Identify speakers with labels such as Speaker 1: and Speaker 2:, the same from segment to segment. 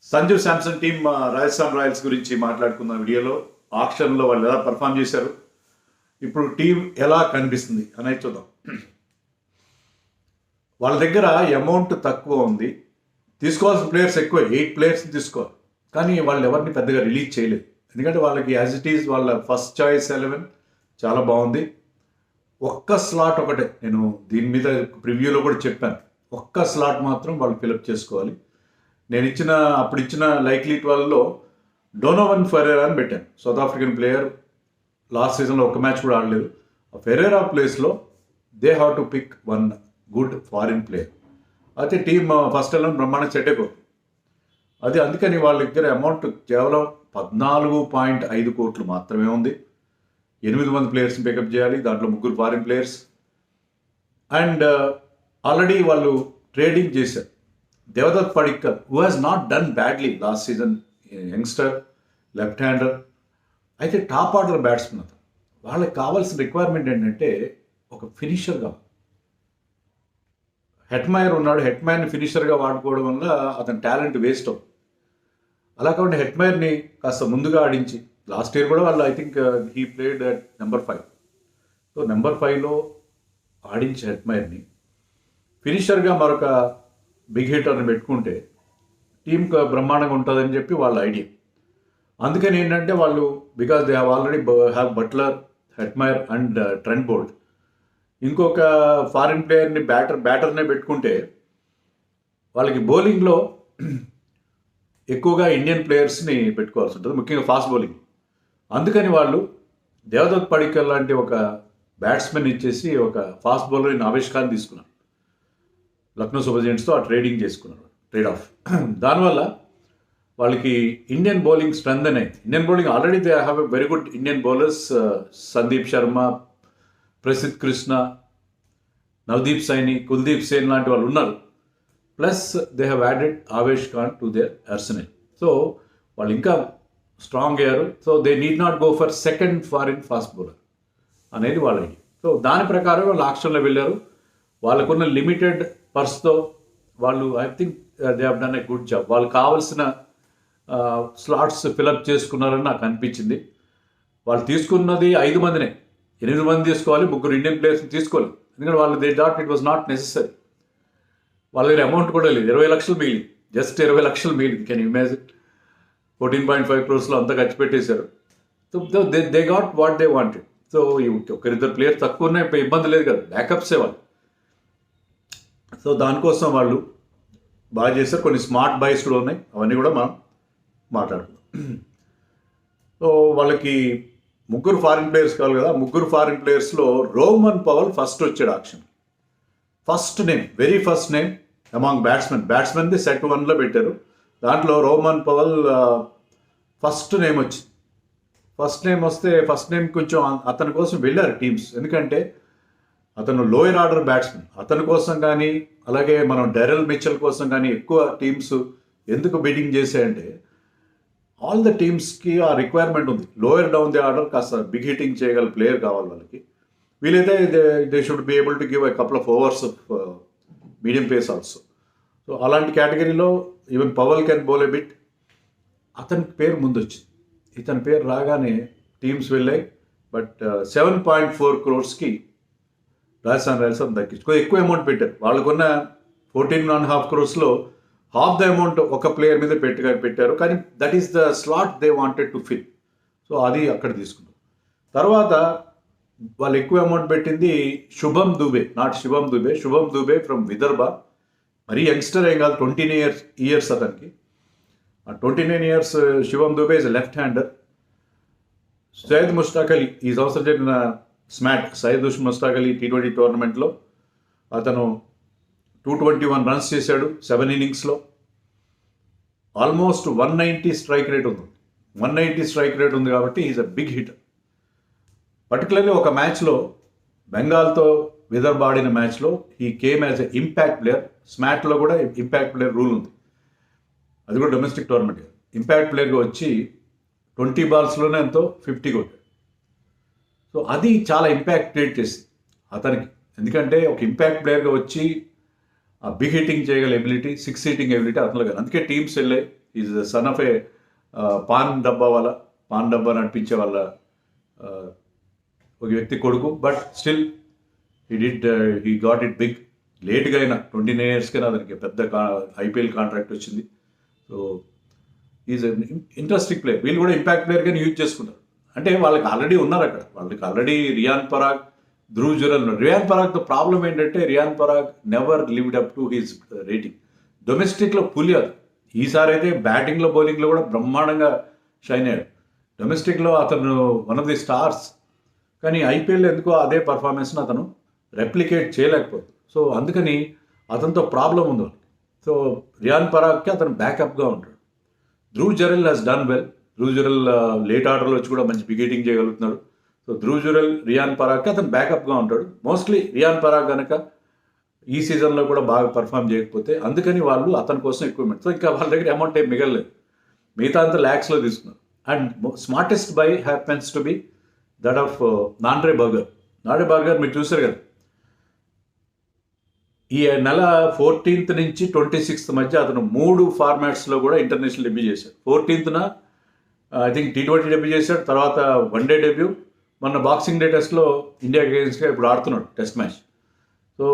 Speaker 1: Sanju Samson team Rajasthan Royals గురించి మాట్లాడుకున్న వీడియోలో ఆక్షన్లో వాళ్ళు ఎలా పర్ఫామ్ చేశారు, ఇప్పుడు టీం ఎలా కనిపిస్తుంది అనేది చూద్దాం. వాళ్ళ దగ్గర అమౌంట్ తక్కువ ఉంది, తీసుకోవాల్సిన ప్లేయర్స్ ఎక్కువ, 8 ప్లేయర్స్ని తీసుకోవాలి. కానీ వాళ్ళు ఎవరిని పెద్దగా రిలీజ్ చేయలేదు. ఎందుకంటే వాళ్ళకి యాజ్ ఇట్ ఈజ్ వాళ్ళ ఫస్ట్ చాయిస్ 11 చాలా బాగుంది. ఒక్క స్లాట్ ఒకటే, నేను దీని మీద ప్రివ్యూలో కూడా చెప్పాను, ఒక్క స్లాట్ మాత్రం వాళ్ళు ఫిలప్ చేసుకోవాలి. నేను అప్పుడు ఇచ్చిన లైక్లీ 12లో డోనోవన్ ఫెరేరా అని పెట్టాను. సౌత్ ఆఫ్రికన్ ప్లేయర్, లాస్ట్ సీజన్లో ఒక్క మ్యాచ్ కూడా ఆడలేదు. ఆ ఫెరేరా ప్లేస్లో they have to pick one good foreign player. అయితే టీమ్ ఫస్ట్ 11 బ్రహ్మాండం సెట్ అయిపోతుంది. అది అందుకని వాళ్ళ దగ్గర అమౌంట్ కేవలం 14.5 కోట్లు మాత్రమే ఉంది. 8 మంది ప్లేయర్స్ని పికప్ చేయాలి, దాంట్లో 3 ఫారిన్ ప్లేయర్స్. అండ్ ఆల్రెడీ వాళ్ళు ట్రేడింగ్ చేశారు. Devdutt Padikkal, who has not done badly last season, youngster, left hander, అయితే టాప్ ఆర్డర్ బ్యాట్స్మెన్. అతను వాళ్ళకి కావాల్సిన రిక్వైర్మెంట్ ఏంటంటే ఒక ఫినిషర్ కావాలి. హెట్మైర్ ఉన్నాడు, హెట్మైర్ని ఫినిషర్గా వాడుకోవడం వల్ల అతని టాలెంట్ వేస్ట్ అవుతుంది. అలా కాకుండా హెట్మైర్ని కాస్త ముందుగా ఆడించి, లాస్ట్ ఇయర్ కూడా వాళ్ళు I think he played at number 5. So number 5లో ఆడించి హెట్మైర్ని ఫినిషర్గా మరొక బిగ్ హిట్టర్ని పెట్టుకుంటే టీంకి బ్రహ్మాండంగా ఉంటుందని చెప్పి వాళ్ళ ఐడియా. అందుకని ఏంటంటే వాళ్ళు, because they have already have Buttler, Hetmyer and Trent Boult, ఇంకొక ఫారిన్ ప్లేయర్ని బ్యాటర్నే పెట్టుకుంటే వాళ్ళకి బౌలింగ్లో ఎక్కువగా ఇండియన్ ప్లేయర్స్ని పెట్టుకోవాల్సి ఉంటుంది, ముఖ్యంగా ఫాస్ట్ బౌలింగ్. అందుకని వాళ్ళు దేవదత్ పడిక్కల్ లాంటి ఒక బ్యాట్స్మెన్ ఇచ్చేసి ఒక ఫాస్ట్ బౌలర్ని ఆవిష్కారం తీసుకున్నారు. లక్నో సూపర్ జెయింట్స్తో ఆ ట్రేడింగ్ చేసుకున్నారు, ట్రేడ్ ఆఫ్. దానివల్ల వాళ్ళకి ఇండియన్ బౌలింగ్ స్ట్రెంగ్ అయింది. Indian bowling already they have a very good Indian bowlers, Sandeep Sharma, Prasidh Krishna, Navdeep Saini, Kuldeep Sen లాంటి వాళ్ళు ఉన్నారు. Plus they have added Avesh Khan to their Arsenal. So వాళ్ళు ఇంకా స్ట్రాంగ్ అయ్యారు. So they need not go for second foreign fast bowler అనేది వాళ్ళ ఐడియా. సో దాని ప్రకారం వాళ్ళు ఆక్షన్లో వెళ్ళారు. వాళ్ళకున్న లిమిటెడ్ పర్స్తో వాళ్ళు I think they have done a good job. వాళ్ళు కావాల్సిన స్లాట్స్ ఫిలప్ చేసుకున్నారని నాకు అనిపించింది. వాళ్ళు తీసుకున్నది 5 మందినే, 8 మంది తీసుకోవాలి, 3 ఇండియన్ ప్లేయర్స్ని తీసుకోవాలి. ఎందుకంటే వాళ్ళు they dot it was not necessary. వాళ్ళ దగ్గర అమౌంట్ కూడా లేదు, 20 లక్షలు మిగిలింది, జస్ట్ 20 లక్షలు మిగిలింది. Can you imagine? 14.5 crores అంతా ఖర్చు పెట్టేశారు. So they got what they wanted. So ఒకరిద్దరు ప్లేయర్ తక్కువ ఉన్నాయి, ఇబ్బంది లేదు కదా, బ్యాకప్సే వాళ్ళు. సో దానికోసం వాళ్ళు బాగా చేస్తారు. కొన్ని స్మార్ట్ బైస్ కూడా ఉన్నాయి, అవన్నీ కూడా మనం మాట్లాడుకుందాం. సో వాళ్ళకి 3 ఫారిన్ ప్లేయర్స్ కావాలి కదా. 3 ఫారిన్ ప్లేయర్స్లో రోమన్ పవల్ ఫస్ట్ వచ్చాడు auction. First name, very first name among బ్యాట్స్మెన్ది సెట్ 1లో పెట్టారు. దాంట్లో రోమన్ పవల్ ఫస్ట్ నేమ్ వచ్చింది. ఫస్ట్ నేమ్ కొంచెం అతని కోసం వెళ్ళారు టీమ్స్. ఎందుకంటే అతను లోయర్ ఆర్డర్ బ్యాట్స్మెన్. అతని కోసం కానీ, అలాగే మనం డెరెల్ మిచెల్ కోసం కానీ ఎక్కువ టీమ్స్ ఎందుకు బిడ్డింగ్ చేశాయంటే, ఆల్ ద టీమ్స్కి ఆ రిక్వైర్మెంట్ ఉంది. లోయర్ డౌన్ ది ఆర్డర్ కాస్త బిగ్ హిట్టింగ్ చేయగల ప్లేయర్ కావాలి వాళ్ళకి. వీలైతే they should be able to give a couple of overs of medium pace also. So అలాంటి కేటగిరీలో even పవల్ can bowl a bit. అతనికి పేరు ముందు వచ్చింది. ఇతని పేరు రాగానే టీమ్స్ వెళ్ళాయి. బట్ 7.4 crores రాజస్థాన్ రాయల్స్ అని తగ్గించుకో ఎక్కువ అమౌంట్ పెట్టారు. వాళ్ళకున్న 14.5 crores హాఫ్ ద అమౌంట్ ఒక ప్లేయర్ మీద పెట్టారు. కానీ that is the slot they wanted to fill. So అది అక్కడ తీసుకున్నారు. తర్వాత వాళ్ళు ఎక్కువ అమౌంట్ పెట్టింది శుభం దుబే ఫ్రమ్ విదర్భ. మరీ యంగ్స్టర్ ఏం కాదు, 29 years అతనికి. 29 years Shubham Dube is left hander. Syed Mushtaq Ali ఈ సంవత్సరం జరిగిన సయ్యద్ ముష్తాక్ అలీ T20 టోర్నమెంట్లో అతను 221 runs చేశాడు 7 innings. ఆల్మోస్ట్ 190 స్ట్రైక్ రేట్ ఉంది. 190 స్ట్రైక్ రేట్ ఉంది కాబట్టి is a big hitter. Particularly ఒక మ్యాచ్లో బెంగాల్తో విదర్భ ఆడిన మ్యాచ్లో he came as a impact player. స్మాట్లో కూడా ఇంపాక్ట్ ప్లేయర్ రూల్ ఉంది, అది కూడా డొమెస్టిక్ టోర్నమెంట్. ఇంపాక్ట్ ప్లేయర్గా వచ్చి 20 balls ఎంతో 50 కొట్టాడు. సో అది చాలా ఇంపాక్ట్ క్రియేట్ చేసింది అతనికి. ఎందుకంటే ఒక ఇంపాక్ట్ ప్లేయర్గా వచ్చి ఆ బిగ్ హిట్టింగ్ చేయగల ఎబిలిటీ, 6 hitting ఎబిలిటీ అతనిలో కాదు. అందుకే టీమ్స్ వెళ్ళాయి. ఈజ్ సన్ ఆఫ్ ఏ పాన్ డబ్బా నడిపించే వాళ్ళ ఒక వ్యక్తి కొడుకు. But still he got it big. లేట్గా అయినా 29 yearsకైనా అతనికి పెద్ద ఐపీఎల్ కాంట్రాక్ట్ వచ్చింది. So is interesting player. వీళ్ళు కూడా ఇంపాక్ట్ ప్లేయర్గానే యూజ్ చేసుకున్నారు. అంటే వాళ్ళకి ఆల్రెడీ ఉన్నారు అక్కడ. వాళ్ళకి ఆల్రెడీ రియాన్ పరాగ్, ధ్రువ్ జురెల్ ఉన్నారు. రియాన్ పరాగ్తో ప్రాబ్లం ఏంటంటే Riyan Parag never lived up to his rating. డొమెస్టిక్లో పులి అది. ఈసారి అయితే బ్యాటింగ్లో బౌలింగ్లో కూడా బ్రహ్మాండంగా షైన్ అయ్యాడు. డొమెస్టిక్లో అతను వన్ ఆఫ్ ది స్టార్స్. కానీ ఐపీఎల్ ఎందుకో అదే పర్ఫార్మెన్స్ని అతను రెప్లికేట్ చేయలేకపోతుంది. సో అందుకని అతనితో ప్రాబ్లం ఉంది. సో రియాన్ పరాగ్కి అతను బ్యాకప్గా ఉంటాడు. Dhruv Jurel he's done well. Dhruv Jurel late ఆర్డర్లో వచ్చి కూడా మంచి వికెటింగ్ చేయగలుగుతున్నాడు. సో ధ్రువ్ జురెల్, రియాన్ పరాగ్కి అతను బ్యాకప్గా ఉంటాడు. మోస్ట్లీ రియాన్ పరాగ్ కనుక ఈ సీజన్లో కూడా బాగా పర్ఫామ్ చేయకపోతే అందుకని వాళ్ళు అతని కోసం ఎక్విప్మెంట్. సో ఇంకా వాళ్ళ దగ్గర అమౌంట్ ఏం మిగలలేదు. మిగతా అంతా ల్యాక్స్లో తీసుకున్నారు. And smartest by happens to be that of Nandre burger. Nandre burger మీరు చూసారు కదా, ఈ నెల 14th నుంచి 26th మధ్య అతను 3 ఫార్మాట్స్లో కూడా ఇంటర్నేషనల్ డెబ్యూ చేశాడు. 14th I think T20 debut చేశాడు, తర్వాత వన్డే డెబ్యూ, మొన్న బాక్సింగ్ డే టెస్ట్లో ఇండియా అగేన్స్ట్గా ఇప్పుడు ఆడుతున్నాడు test match. So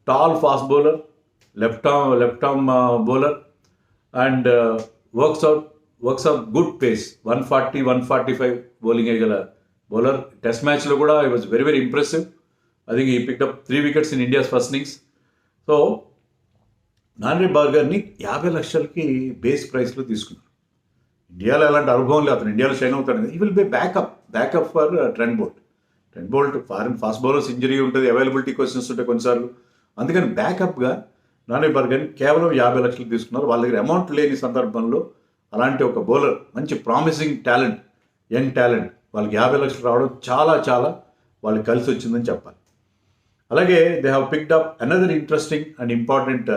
Speaker 1: tall fast bowler, left arm bowler and works of good pace. 140, 145 bowling వేయగల బౌలర్. టెస్ట్ మ్యాచ్లో కూడా I was very very impressive. I think he picked up 3 wickets in India's first innings. So Nandre బర్గర్ని 50 లక్షలకి base ప్రైస్లో తీసుకున్నారు. ఇండియాలో ఎలాంటి అనుభవం లేదు, అతను ఇండియాలో షైన్ అవుతాడు. ఈ will be backup for Trent Boult. Foreign fast bowlers injury ఉంటుంది, అవైలబిలిటీ క్వశ్చన్స్ ఉంటాయి కొన్నిసార్లు. అందుకని బ్యాకప్గా నాండ్రే బర్గర్ని కేవలం 50 లక్షలు తీసుకున్నారు. వాళ్ళ దగ్గర అమౌంట్ లేని సందర్భంలో అలాంటి ఒక బౌలర్, మంచి ప్రామిసింగ్ టాలెంట్, యంగ్ టాలెంట్, వాళ్ళకి 50 లక్షలు రావడం చాలా చాలా వాళ్ళకి కలిసి వచ్చిందని చెప్పాలి. అలాగే they have picked up another interesting and important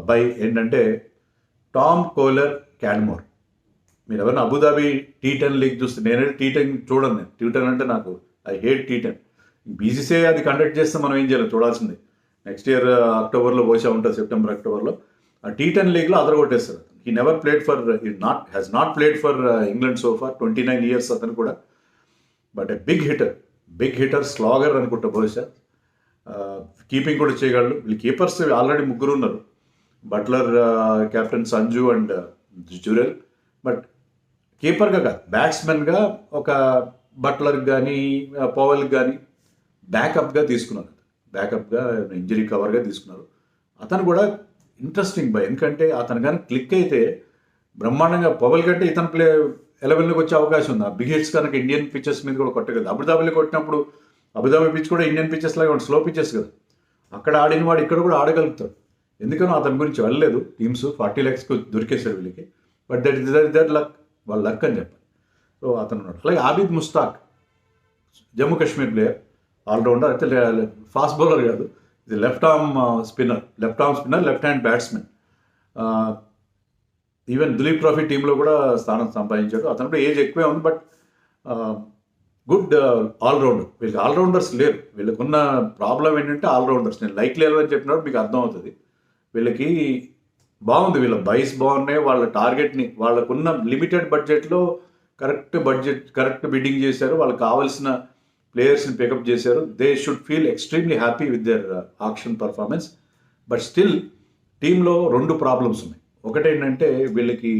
Speaker 1: by ఏంటంటే టామ్ కోలర్ క్యాడ్మోర్. మీరు ఎవరైనా అబుదాబి T10 లీగ్ చూస్తే, నేనైతే T10 చూడను. నేను T10 అంటే నాకు ఐ హేట్ T10. బీసీసీఐ అది కండక్ట్ చేస్తే మనం ఏం చేయాలి, చూడాల్సిందే. నెక్స్ట్ ఇయర్ అక్టోబర్లో పోసే ఉంటుంది, సెప్టెంబర్ అక్టోబర్లో. ఆ T10 లీగ్లో అదరగొట్టేస్తారు. He never played for has not played for England so far. 29 years అతను కూడా. But a big hitter slogger అనుకుంటా బహుశా. కీపింగ్ కూడా చేయగలడు. వీళ్ళు కీపర్స్ ఆల్రెడీ 3 ఉన్నారు, Buttler, captain Sanju and Jurel. But కీపర్గా కాదు, బ్యాట్స్మెన్గా ఒక బట్లర్కి కానీ పవల్కి కానీ బ్యాకప్గా తీసుకున్నారు. బ్యాకప్గా ఇంజరీ కవర్గా తీసుకున్నారు. అతను కూడా ఇంట్రెస్టింగ్ బై. ఎందుకంటే అతను కానీ క్లిక్ అయితే బ్రహ్మాండంగా పవల్ కంటే ఇతను 11లోకి వచ్చే అవకాశం ఉంది. ఆ బిగ్ హిట్స్ కనుక ఇండియన్ పిచ్చెస్ మీద కూడా కొట్టగలదు. అబుదాబిలో కొట్టినప్పుడు అబుదాబి పిచ్ కూడా ఇండియన్ పిచ్చెస్ లాగా స్లో పిచ్చెస్ కదా, అక్కడ ఆడిన వాడు ఇక్కడ కూడా ఆడగలుగుతాడు. ఎందుకనో అతని గురించి వెళ్ళలేదు టీమ్స్. 40 lakhsకి దొరికేశాడు వీళ్ళకి. But that is their luck, వాళ్ళ లక్ అని చెప్పాలి. సో అతను ఉన్నాడు. అలాగే ఆబిద్ ముస్తాక్, జమ్మూ కాశ్మీర్ ప్లేయర్, ఆల్రౌండర్. అయితే ఫాస్ట్ బౌలర్ కాదు, ఇది left arm spinner, left hand batsmen. Even Duleep trophy టీంలో కూడా స్థానం సంపాదించాడు. అతను కూడా ఏజ్ ఎక్కువే ఉంది, బట్ గుడ్ ఆల్రౌండర్. వీళ్ళకి ఆల్రౌండర్స్ లేరు. వీళ్ళకున్న ప్రాబ్లం ఏంటంటే ఆల్రౌండర్స్. నేను లైక్ లేరు అని చెప్పినప్పుడు మీకు అర్థమవుతుంది. వీళ్ళకి బాగుంది, వీళ్ళ బైస్ బాగున్నాయి. వాళ్ళ టార్గెట్ని, వాళ్ళకున్న లిమిటెడ్ బడ్జెట్లో కరెక్ట్ బిడ్డింగ్ చేశారు. వాళ్ళకి కావాల్సిన ప్లేయర్స్ని పికప్ చేశారు. They should feel extremely happy with their auction performance. But still టీంలో 2 ప్రాబ్లమ్స్ ఉన్నాయి. ఒకటేంటంటే వీళ్ళకి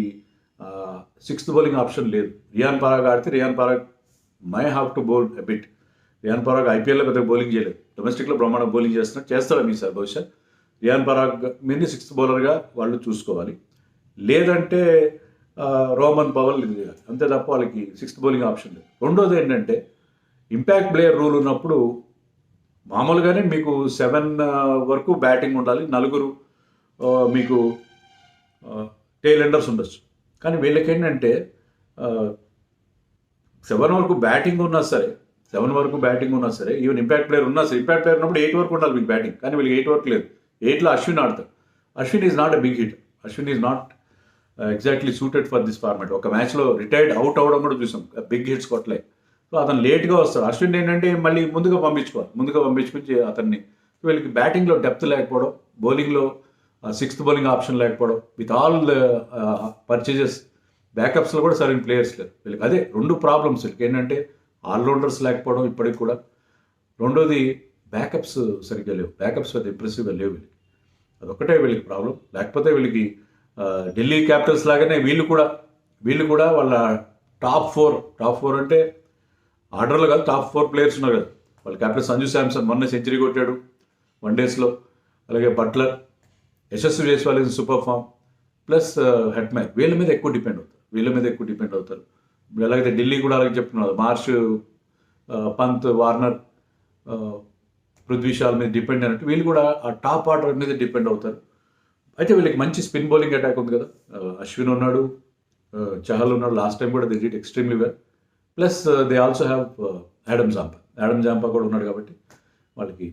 Speaker 1: 6th బౌలింగ్ ఆప్షన్ లేదు. రియాన్ పరాగ్ ఆడితే Riyan Parag may have to bowl a bit. Riyan Parag ఐపీఎల్లో పెద్దగా బౌలింగ్ చేయలేదు, డొమెస్టిక్లో బ్రహ్మాండ బౌలింగ్ చేస్తాడు ఈసారి బహుశా. రియాన్ పరాగ్ మీద 6th బౌలర్గా వాళ్ళు చూసుకోవాలి. లేదంటే రోమన్ పవల్, అంతే తప్ప వాళ్ళకి 6th బౌలింగ్ ఆప్షన్ లేదు. రెండోది ఏంటంటే ఇంపాక్ట్ ప్లేయర్ రూల్ ఉన్నప్పుడు మామూలుగానే మీకు 7 వరకు బ్యాటింగ్ ఉండాలి, 4 మీకు టెయిల్ ఎండర్స్ ఉండొచ్చు. కానీ వీళ్ళకేంటంటే 7 వరకు బ్యాటింగ్ ఉన్నా సరే, ఈవెన్ ఇంపాక్ట్ ప్లేయర్ ఉన్నా సరే, ఇంపాక్ట్ ప్లేయర్ ఉన్నప్పుడు 8 వరకు ఉండాలి మీకు బ్యాటింగ్. కానీ వీళ్ళకి 8 వరకు లేదు. 8లో అశ్విన్ ఆడతాడు. Ashwin is not a big hit. Ashwin is not exactly suited for this format. ఒక మ్యాచ్లో రిటైర్డ్ అవుట్ అవ్వడం కూడా చూసాం, బిగ్ హిట్స్ కొట్టలే. సో అతను లేట్గా వస్తాడు. అశ్విన్ ఏంటంటే మళ్ళీ ముందుగా పంపించుకుంటే అతన్ని. వీళ్ళకి బ్యాటింగ్లో డెప్త్ లేకపోవడం, బౌలింగ్లో సిక్స్త్ బౌలింగ్ ఆప్షన్ లేకపోవడం, విత్ ఆల్ పర్చేజెస్ బ్యాకప్స్లో కూడా సరైన ప్లేయర్స్ లేరు వీళ్ళకి. అదే 2 ప్రాబ్లమ్స్ వీళ్ళకి ఏంటంటే ఆల్రౌండర్స్ లేకపోవడం ఇప్పటికి కూడా, రెండోది బ్యాకప్స్ సరిగ్గా లేవు, బ్యాకప్స్ పెద్ద ఇంప్రెసివ్గా లేవు వీళ్ళకి. అదొక్కటే వీళ్ళకి ప్రాబ్లం. లేకపోతే వీళ్ళకి ఢిల్లీ క్యాపిటల్స్ లాగానే వీళ్ళు కూడా వాళ్ళ టాప్ ఫోర్ అంటే ఆర్డర్లో కాదు, టాప్ 4 ప్లేయర్స్ ఉన్నారు కదా. వాళ్ళ క్యాప్టెన్ సంజు శాంసన్ మొన్న సెంచరీ కొట్టాడు వన్డేస్లో, అలాగే Buttler, Yashasvi Jaiswal is super form, plus Hetmyer. వీళ్ళ మీద ఎక్కువ డిపెండ్ అవుతారు. అలాగే ఢిల్లీ కూడా అలాగే చెప్తున్నారు, మార్ష్, పంత్, వార్నర్, పృథ్వీ షా మీద డిపెండ్ అయినట్టు వీళ్ళు కూడా ఆ టాప్ ఆర్డర్ మీద డిపెండ్ అవుతారు. అయితే వీళ్ళకి మంచి స్పిన్ బౌలింగ్ అటాక్ ఉంది కదా, అశ్విన్ ఉన్నాడు, చహల్ ఉన్నాడు, లాస్ట్ టైం కూడా they did extremely well. Plus they also have Adam Zampa కూడా ఉన్నాడు కాబట్టి వాళ్ళకి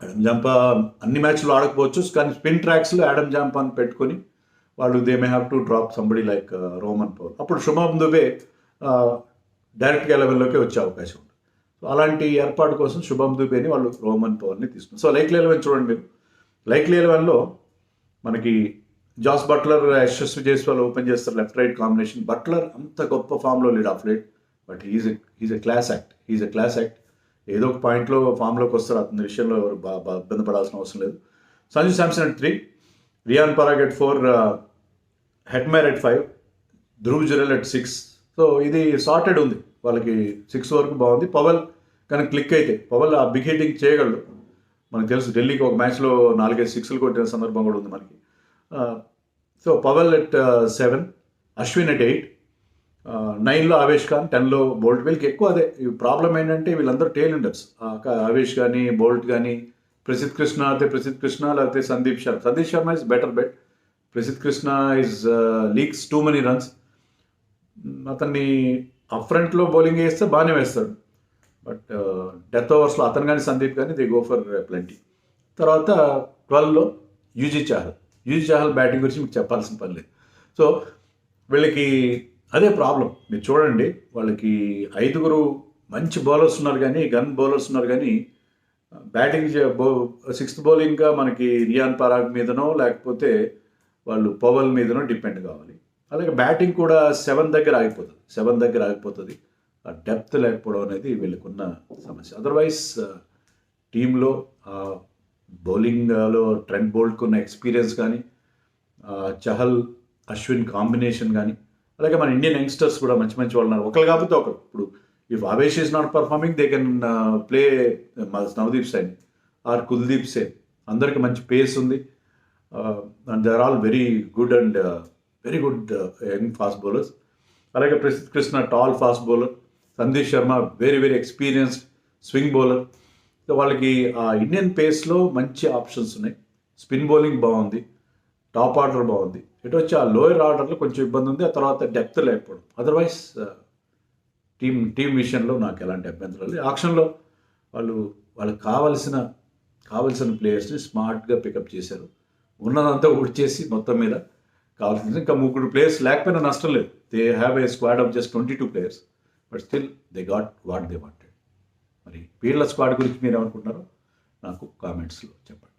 Speaker 1: యాడమ్ జాంపా అన్ని మ్యాచ్లు ఆడకపోవచ్చు, కానీ స్పిన్ ట్రాక్స్లో యాడమ్ జాంపాని పెట్టుకొని వాళ్ళు they may have to drop somebody like Roman power. అప్పుడు శుభం దుబే డైరెక్ట్గా 11లోకి వచ్చే అవకాశం ఉంది. సో అలాంటి ఏర్పాటు కోసం శుభం దుబేని వాళ్ళు రోమన్ పవర్ని తీసుకున్నారు. సో లైక్లీ 11 చూడండి మీరు, లైక్లీ 11లో మనకి Jos Buttler, Yashasvi Jaiswal open చేస్తారు, లెఫ్ట్ రైట్ కాంబినేషన్. బట్లర్ అంత గొప్ప ఫామ్లో లేడు of late, but he's a class act. ఏదో ఒక పాయింట్లో ఫామ్లోకి వస్తారు, అతని విషయంలో ఎవరు ఇబ్బంది పడాల్సిన అవసరం లేదు. Sanju Samson at 3, Riyan Parag at 4, Hetmyer at 5, Dhruv Jurel at 6. So ఇది సార్టెడ్ ఉంది వాళ్ళకి, 6 వరకు బాగుంది. పవల్ కానీ క్లిక్ అయితే పవల్ ఆ బిగ్ హిట్టింగ్ చేయగలడు. మనకు తెలుసు ఢిల్లీకి ఒక మ్యాచ్లో 4-5 సిక్స్లు కొట్టిన సందర్భం కూడా ఉంది మనకి. So Powell at 7, Ashwin at 8, 9లో ఆవేష్ ఖాన్, 10లో బోల్ట్. వీళ్ళకి ఎక్కువ అదే ప్రాబ్లం ఏంటంటే వీళ్ళందరూ టేల్ అండర్స్, ఆవేష్ కానీ బోల్ట్ కానీ, ప్రసిద్ధ్ కృష్ణ లేకపోతే Sandeep Sharma is better bet. Prasidh Krishna is leaks too many runs. అతన్ని అప్ ఫ్రంట్లో బౌలింగ్ వేస్తే బాగానే వేస్తాడు, బట్ డెత్ ఓవర్స్లో అతను కానీ సందీప్ కానీ దే గో ఫర్ ప్లెంటీ. తర్వాత 12లో యూజీ చాహల్ బ్యాటింగ్ గురించి మీకు చెప్పాల్సిన పని లేదు. సో వీళ్ళకి అదే ప్రాబ్లం. మీరు చూడండి, వాళ్ళకి 5 మంచి బౌలర్స్ ఉన్నారు కానీ, గన్ బౌలర్స్ ఉన్నారు కానీ, బ్యాటింగ్ సిక్స్త్ బౌలింగ్గా మనకి రియాన్ పరాగ్ మీదనో లేకపోతే వాళ్ళు పవల్ మీదనో డిపెండ్ కావాలి. అలాగే బ్యాటింగ్ కూడా 7 దగ్గర ఆగిపోతుంది. ఆ డెప్త్ లేకపోవడం అనేది వీళ్ళకున్న సమస్య. అదర్వైజ్ టీంలో బౌలింగ్లో ట్రెంట్ బోల్ట్కి ఉన్న ఎక్స్పీరియన్స్ కానీ, చహల్ అశ్విన్ కాంబినేషన్ కానీ, అలాగే మన ఇండియన్ యంగ్స్టర్స్ కూడా మంచి వాళ్ళు ఉన్నారు. ఒకరు కాకపోతే ఒకరు. ఇప్పుడు if Avesh is not performing they can play Navdeep Saini or Kuldeep Sen. అందరికి మంచి పేస్ ఉంది, and they are all very good young fast bowlers. అలాగే Prasidh Krishna tall fast bowler, Sandeep Sharma very experienced swing bowler. So వాళ్ళకి ఆ ఇండియన్ పేస్లో మంచి ఆప్షన్స్ ఉన్నాయి. స్పిన్ బౌలింగ్ బాగుంది, టాప్ ఆర్డర్ బాగుంది. ఇటు వచ్చి ఆ లోయర్ ఆర్డర్లో కొంచెం ఇబ్బంది ఉంది. ఆ తర్వాత డెప్త్ లేకపోవడం. అదర్వైజ్ టీం విషయంలో నాకు ఎలాంటి అభ్యంతరాలు లేదు. ఆక్షన్లో వాళ్ళకి కావలసిన ప్లేయర్స్ని స్మార్ట్గా పికప్ చేశారు. ఉన్నదంతా ఉడిచేసి మొత్తం మీద కావాల్సింది ఇంకా 3 ప్లేయర్స్ లేకపోయినా నష్టం లేదు. They have a squad of just 22 players, but still they got what they wanted. మరి వీళ్ళ స్క్వాడ్ గురించి మీరు ఏమనుకుంటున్నారో నాకు కామెంట్స్లో చెప్పండి.